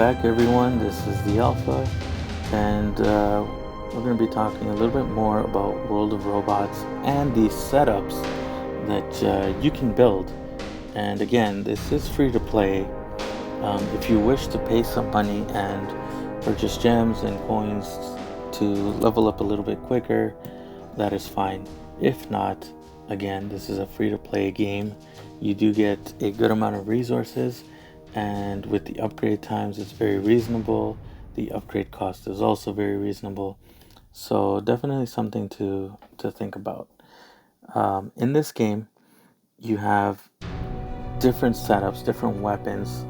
back everyone, this is the Alpha, and we're going to be talking a little bit more about World of Robots and the setups that you can build. And again, this is free to play. If you wish to pay some money and purchase gems and coins to level up a little bit quicker, that is fine. If not, again, this is a free to play game. You do get a good amount of resources, and with the upgrade times it's very reasonable. The upgrade cost is also very reasonable, so definitely something to think about. In this game you have different setups, different weapons,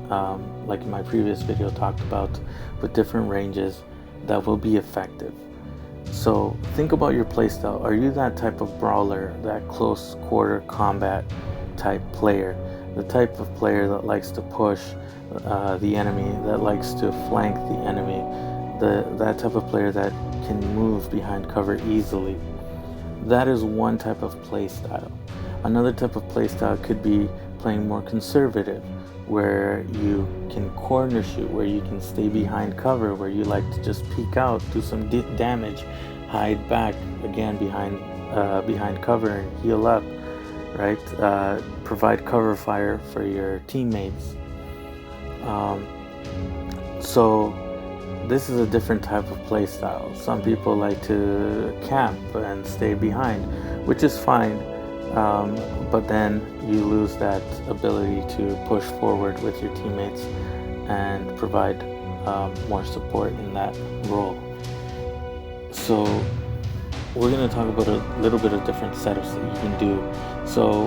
like in my previous video talked about, with different ranges that will be effective. So think about your playstyle. Are you that type of brawler, that close quarter combat type player, the type of player that likes to push the enemy, that likes to flank the enemy, that type of player that can move behind cover easily? That is one type of play style. Another type of play style could be playing more conservative, where you can corner shoot, where you can stay behind cover, where you like to just peek out, do some damage, hide back again behind cover and heal up, right? Provide cover fire for your teammates. So this is a different type of play style. Some people like to camp and stay behind, which is fine, but then you lose that ability to push forward with your teammates and provide more support in that role. So we're going to talk about a little bit of different setups that you can do. So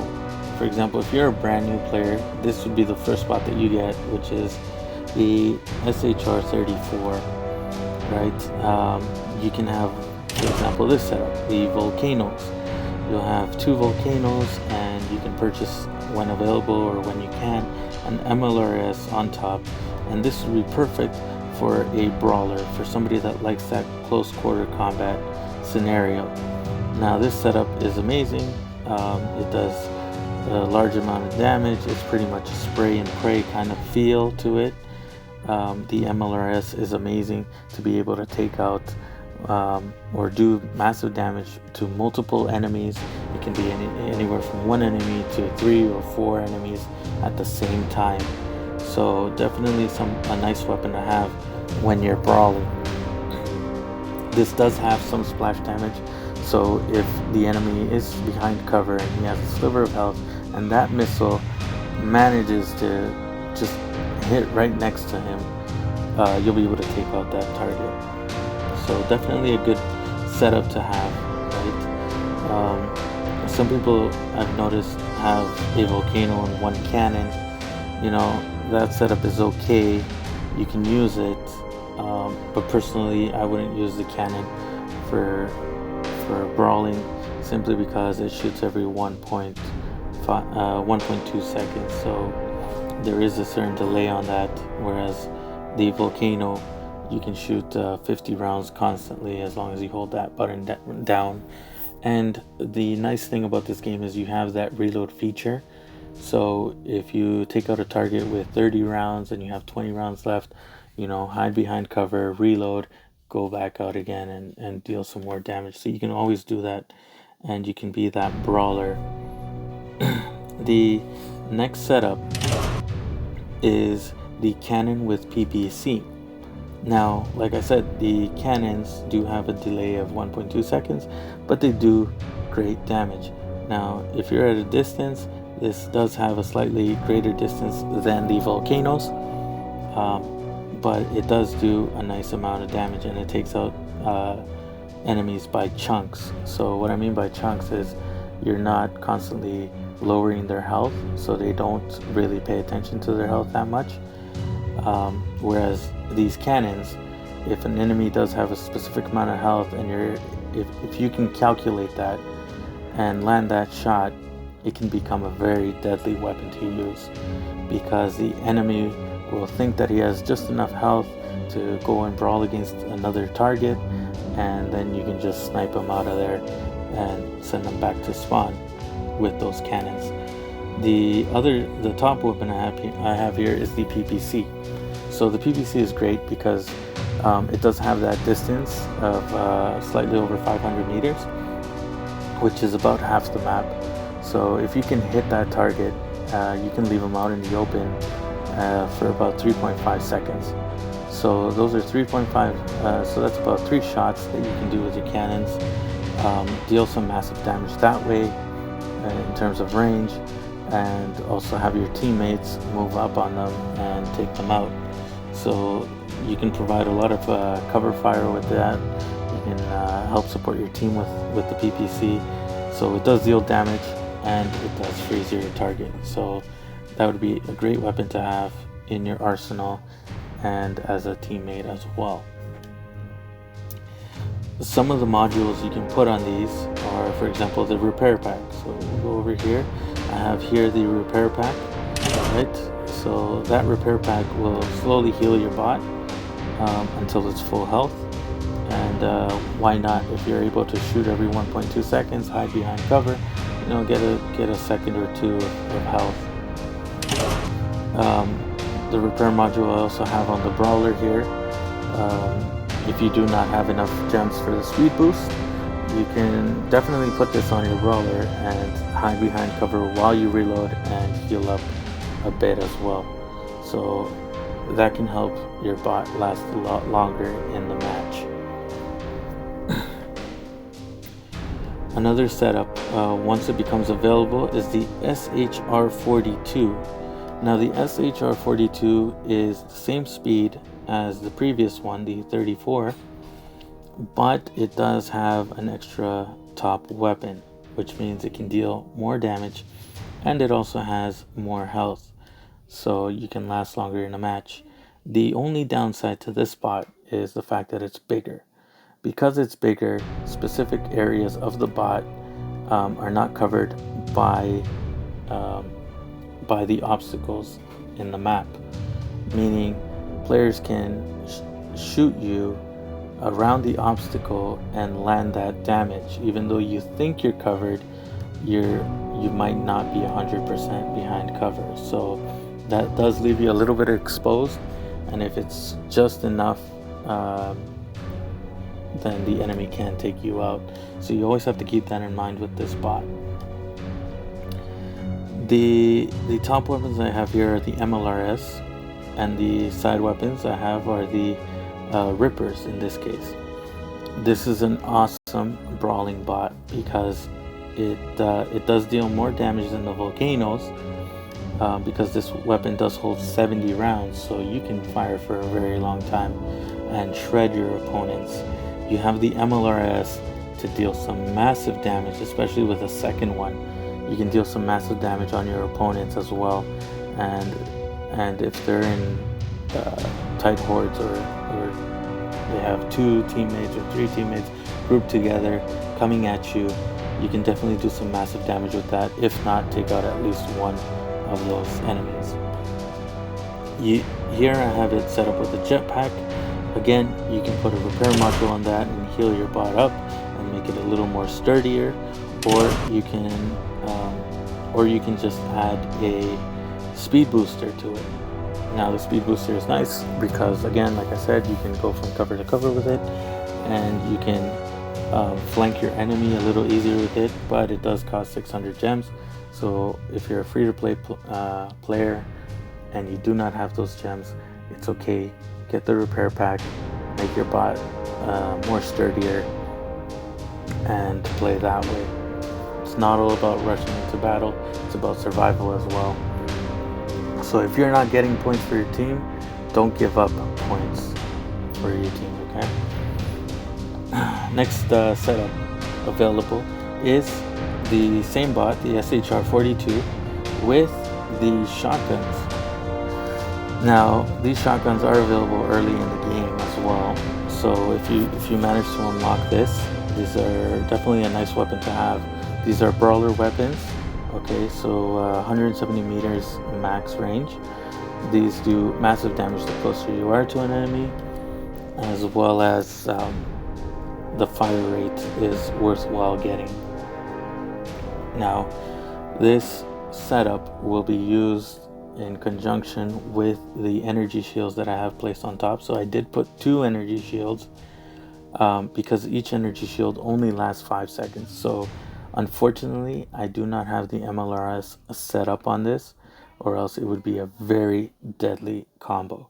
for example, if you're a brand new player, this would be the first spot that you get, which is the SHR-34, right? You can have, for example, this setup, the volcanoes. You'll have 2 volcanoes, and you can purchase, when available or when you can, an MLRS on top, and this would be perfect for a brawler, for somebody that likes that close quarter combat scenario. Now this setup is amazing. It does a large amount of damage. It's pretty much a spray and pray kind of feel to it. The MLRS is amazing to be able to take out or do massive damage to multiple enemies. It can be anywhere from 1 enemy to 3 or 4 enemies at the same time. So definitely a nice weapon to have when you're brawling. This does have some splash damage, so if the enemy is behind cover and he has a sliver of health and that missile manages to just hit right next to him, you'll be able to take out that target. So definitely a good setup to have, right? Some people I've noticed have a volcano and 1 cannon. You know, that setup is okay. You can use it, but personally I wouldn't use the cannon for brawling, simply because it shoots every 1.2 seconds. So there is a certain delay on that, whereas the volcano, you can shoot 50 rounds constantly as long as you hold that button down. And the nice thing about this game is you have that reload feature. So if you take out a target with 30 rounds and you have 20 rounds left, you know, hide behind cover, reload, go back out again and deal some more damage. So you can always do that, and you can be that brawler. The next setup is the cannon with PPC. Now, like I said, the cannons do have a delay of 1.2 seconds, but they do great damage. Now, if you're at a distance, this does have a slightly greater distance than the volcanoes, but it does do a nice amount of damage, and it takes out enemies by chunks. So what I mean by chunks is you're not constantly lowering their health, so they don't really pay attention to their health that much. Whereas these cannons, if an enemy does have a specific amount of health, and if you can calculate that and land that shot, it can become a very deadly weapon to use, because the enemy will think that he has just enough health to go and brawl against another target, and then you can just snipe him out of there and send them back to spawn with those cannons. The top weapon I have here is the PPC. So So the PVC is great because it does have that distance of slightly over 500 meters, which is about half the map. So if you can hit that target, you can leave them out in the open for about 3.5 seconds. So those are 3.5, so that's about 3 shots that you can do with your cannons. Deal some massive damage that way in terms of range, and also have your teammates move up on them and take them out. So you can provide a lot of cover fire with that. You can help support your team with the PPC. So it does deal damage and it does freeze your target. So that would be a great weapon to have in your arsenal and as a teammate as well. Some of the modules you can put on these are, for example, the repair pack. So we'll go over here. I have here the repair pack, right? So that repair pack will slowly heal your bot until it's full health. And why not? If you're able to shoot every 1.2 seconds, hide behind cover, get a second or two of health. The repair module I also have on the brawler here. If you do not have enough gems for the speed boost, you can definitely put this on your brawler and hide behind cover while you reload and heal up a bit as well. So that can help your bot last a lot longer in the match. Another setup, once it becomes available, is the SHR42. Now the SHR42 is the same speed as the previous one, the 34, but it does have an extra top weapon, which means it can deal more damage, and it also has more health, so you can last longer in a match. The only downside to this bot is the fact that it's bigger. Because it's bigger, specific areas of the bot are not covered by the obstacles in the map, meaning players can shoot you around the obstacle and land that damage. Even though you think you're covered, you might not be 100% behind cover. So that does leave you a little bit exposed, and if it's just enough, then the enemy can take you out. So you always have to keep that in mind with this bot. The top weapons I have here are the MLRS, and the side weapons I have are the Rippers in this case. This is an awesome brawling bot because it does deal more damage than the volcanoes, because this weapon does hold 70 rounds, so you can fire for a very long time and shred your opponents. You have the MLRS to deal some massive damage, especially with a second one. You can deal some massive damage on your opponents as well, and if they're in tight hordes or they have 2 teammates or 3 teammates grouped together coming at you, you can definitely do some massive damage with that, if not take out at least one of those enemies. Here I have it set up with a jetpack. Again, you can put a repair module on that and heal your bot up and make it a little more sturdier, or you can just add a speed booster to it. Now the speed booster is nice because, again, like I said, you can go from cover to cover with it, and you can flank your enemy a little easier with it, but it does cost 600 gems. So if you're a free-to-play player and you do not have those gems, it's okay. Get the repair pack, make your bot more sturdier, and play that way. It's not all about rushing into battle, it's about survival as well. So if you're not getting points for your team, don't give up points for your team, okay? Next setup available is the same bot, the SHR42, with the shotguns. Now, these shotguns are available early in the game as well. So if you manage to unlock this, these are definitely a nice weapon to have. These are brawler weapons. Okay, so 170 meters max range. These do massive damage the closer you are to an enemy, as well as the fire rate is worthwhile getting. Now, this setup will be used in conjunction with the energy shields that I have placed on top. So I did put 2 energy shields because each energy shield only lasts 5 seconds. So unfortunately, I do not have the MLRS set up on this, or else it would be a very deadly combo.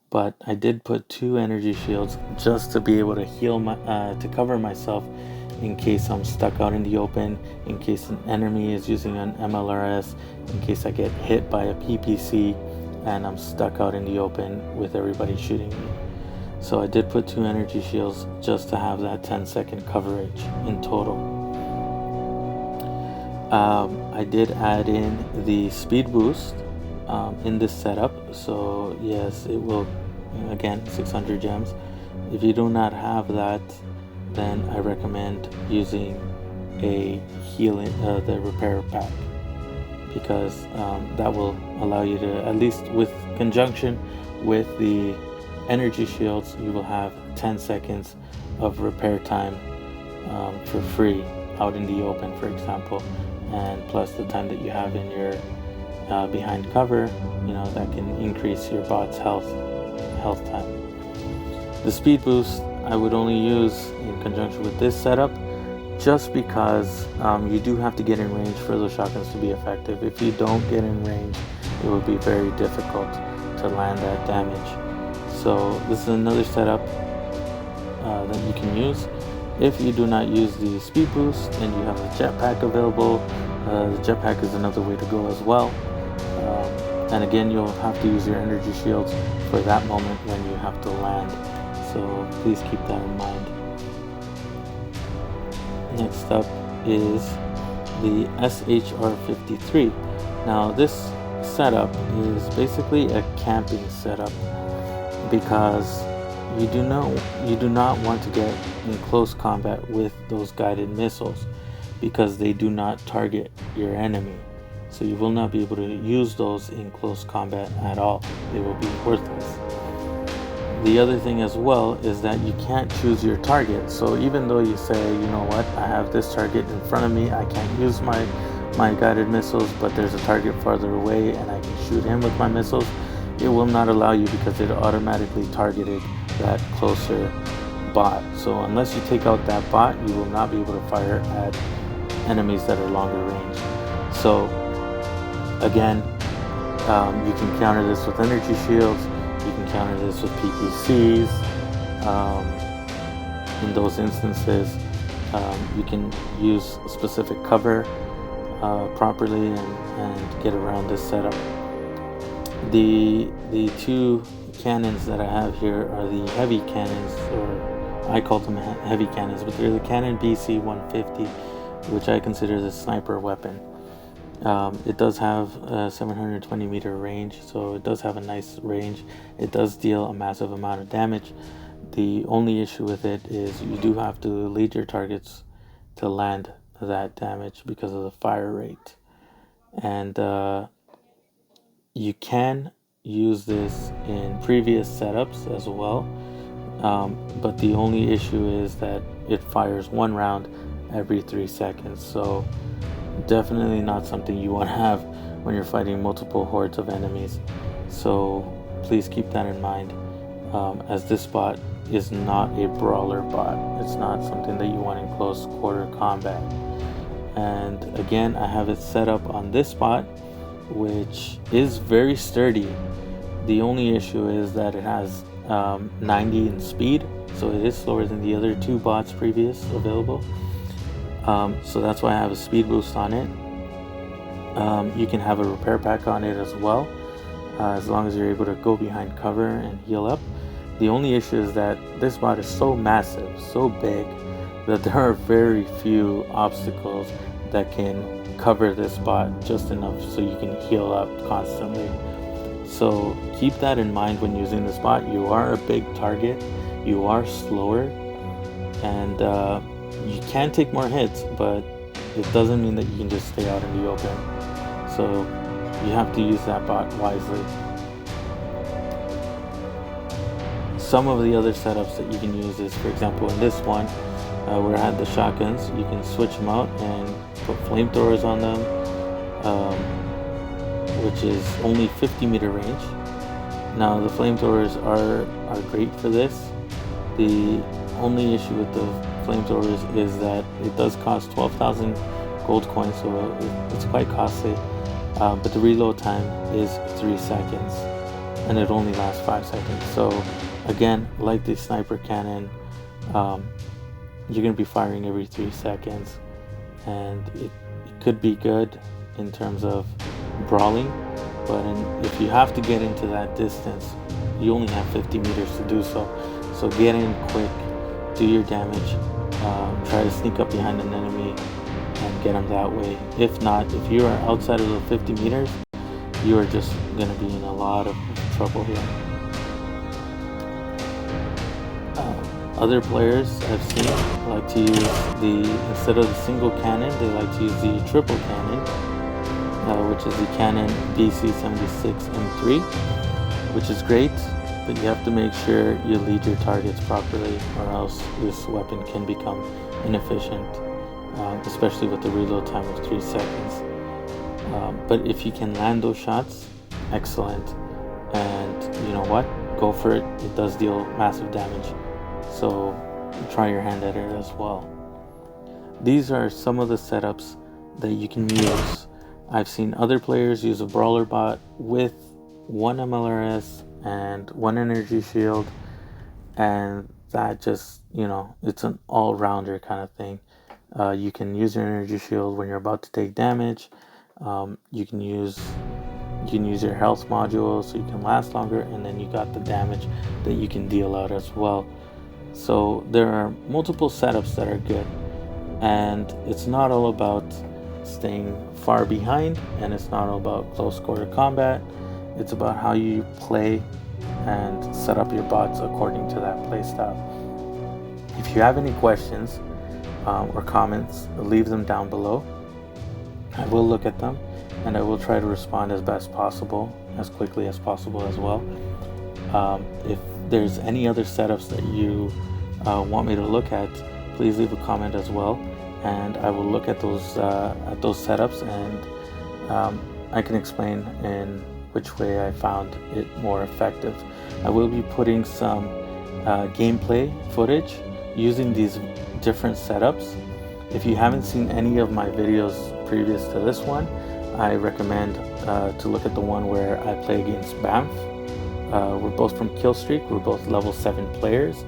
But I did put 2 energy shields just to be able to heal to cover myself in case I'm stuck out in the open, in case an enemy is using an MLRS, in case I get hit by a PPC and I'm stuck out in the open with everybody shooting me. So I did put 2 energy shields just to have that 10-second coverage in total. I did add in the speed boost in this setup, so yes, it will, again, 600 gems. If you do not have that, then I recommend using a healing, the repair pack, because that will allow you to, at least with conjunction with the energy shields, you will have 10 seconds of repair time for free out in the open, for example, and plus the time that you have in your behind cover, that can increase your bot's health time. The speed boost I would only use in conjunction with this setup, just because you do have to get in range for those shotguns to be effective. If you don't get in range, it would be very difficult to land that damage. So this is another setup that you can use. If you do not use the speed boost and you have the jetpack available, the jetpack is another way to go as well. And again, you'll have to use your energy shields for that moment when you have to land. So please keep that in mind. Next up is the SHR-53. Now this setup is basically a camping setup, because you do not want to get in close combat with those guided missiles, because they do not target your enemy. So you will not be able to use those in close combat at all. They will be worthless. The other thing as well is that you can't choose your target. So even though you say, you know what, I have this target in front of me, I can't use my guided missiles, but there's a target farther away and I can shoot him with my missiles, it will not allow you, because it automatically targeted that closer bot. So unless you take out that bot, you will not be able to fire at enemies that are longer range. So again, you can counter this with energy shields, you can counter this with PPCs. In those instances, you can use specific cover properly and get around this setup. The 2 cannons that I have here are the heavy cannons, or I call them heavy cannons, but they're the Canon BC-150, which I consider the sniper weapon. It does have a 720 meter range, so it does have a nice range. It does deal a massive amount of damage. The only issue with it is you do have to lead your targets to land that damage because of the fire rate. And you can use this in previous setups as well, but the only issue is that it fires 1 round every 3 seconds. So definitely not something you want to have when you're fighting multiple hordes of enemies. So please keep that in mind, as this bot is not a brawler bot. It's not something that you want in close quarter combat. And again, I have it set up on this bot, which is very sturdy. The only issue is that it has 90 in speed, so it is slower than the other 2 bots previous available. So that's why I have a speed boost on it. You can have a repair pack on it as well, as long as you're able to go behind cover and heal up. The only issue is that this bot is so massive, so big, that there are very few obstacles that can cover this bot just enough so you can heal up constantly. So keep that in mind when using this bot. You are a big target, you are slower, and you can take more hits, but it doesn't mean that you can just stay out in the open. So you have to use that bot wisely. Some of the other setups that you can use is, for example, in this one, where I had the shotguns, you can switch them out and put flamethrowers on them. which is only 50-meter range. Now the flamethrowers are great for this. The only issue with the flamethrowers is that it does cost 12,000 gold coins, so it's quite costly. But the reload time is 3 seconds, and it only lasts 5 seconds. So again, like the sniper cannon, you're going to be firing every 3 seconds, and it could be good in terms of brawling, but if you have to get into that distance, you only have 50 meters to do so. So get in quick, do your damage, try to sneak up behind an enemy and get them that way. If not, if you are outside of the 50 meters, you are just going to be in a lot of trouble here. Other players I've seen like to use instead of the single cannon, they like to use the triple cannon, which is the Canon DC76M3, which is great, but you have to make sure you lead your targets properly, or else this weapon can become inefficient, especially with the reload time of 3 seconds. But if you can land those shots, excellent, and you know what, go for it. It does deal massive damage, so try your hand at it as well. These are some of the setups that you can use. I've seen other players use a brawler bot with 1 MLRS and 1 energy shield, and that just, it's an all-rounder kind of thing. You can use your energy shield when you're about to take damage. You can use your health module so you can last longer, and then you got the damage that you can deal out as well. So there are multiple setups that are good, and it's not all about staying far behind, and it's not all about close quarter combat. It's about how you play and set up your bots according to that playstyle. If you have any questions or comments, leave them down below. I will look at them, and I will try to respond as best possible, as quickly as possible as well. If there's any other setups that you want me to look at, please leave a comment as well, and I will look at those setups, and I can explain in which way I found it more effective. I will be putting some gameplay footage using these different setups. If you haven't seen any of my videos previous to this one, I recommend to look at the one where I play against Banff. We're both from Killstreak. We're both level 7 players.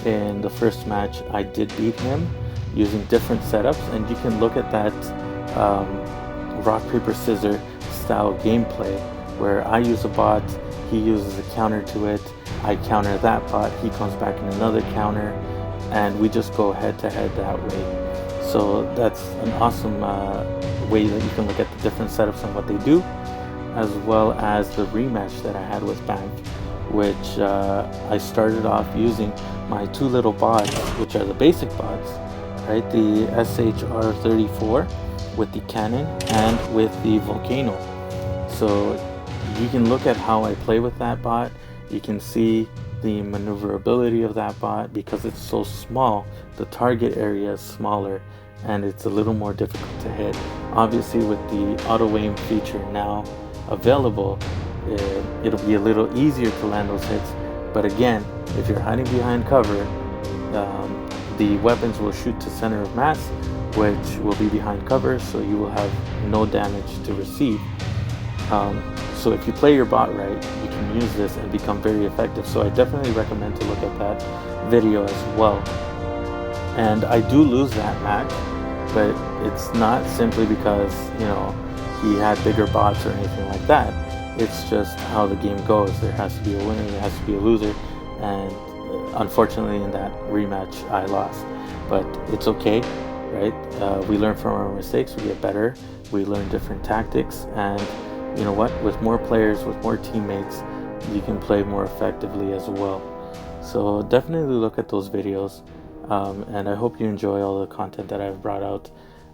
In the first match, I did beat him using different setups, and you can look at that rock, paper, scissors style gameplay where I use a bot, he uses a counter to it, I counter that bot, he comes back in another counter, and we just go head to head that way. So that's an awesome way that you can look at the different setups and what they do, as well as the rematch that I had with Bank, which I started off using my 2 little bots, which are the basic bots, right? The SHR34 with the cannon and with the volcano. So you can look at how I play with that bot. You can see the maneuverability of that bot. Because it's so small, the target area is smaller and it's a little more difficult to hit. Obviously, with the auto aim feature now available, it'll be a little easier to land those hits. But again, if you're hiding behind cover, the weapons will shoot to center of mass, which will be behind cover, so you will have no damage to receive. So if you play your bot right, you can use this and become very effective. So I definitely recommend to look at that video as well. And I do lose that match, but it's not simply because, he had bigger bots or anything like that. It's just how the game goes. There has to be a winner, there has to be a loser, and unfortunately in that rematch I lost. But it's okay, right? We learn from our mistakes, we get better, we learn different tactics, and you know what? With more players, with more teammates, you can play more effectively as well. So definitely look at those videos, and I hope you enjoy all the content that I've brought out.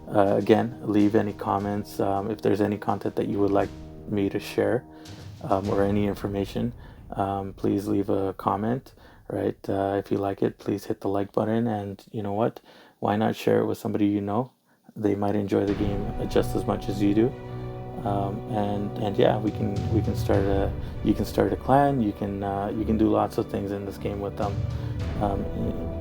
Again, leave any comments if there's any content that you would like me to share, or any information. Please leave a comment, right? If you like it, please hit the like button, and you know what? Why not share it with somebody you know? They might enjoy the game just as much as you do. And yeah, we can start a you can start a clan. You can do lots of things in this game with them, um,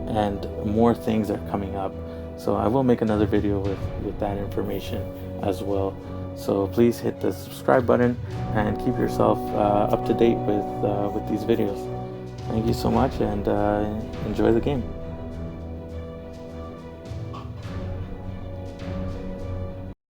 and more things are coming up. So I will make another video with that information as well. So please hit the subscribe button and keep yourself up to date with these videos. Thank you so much, and enjoy the game.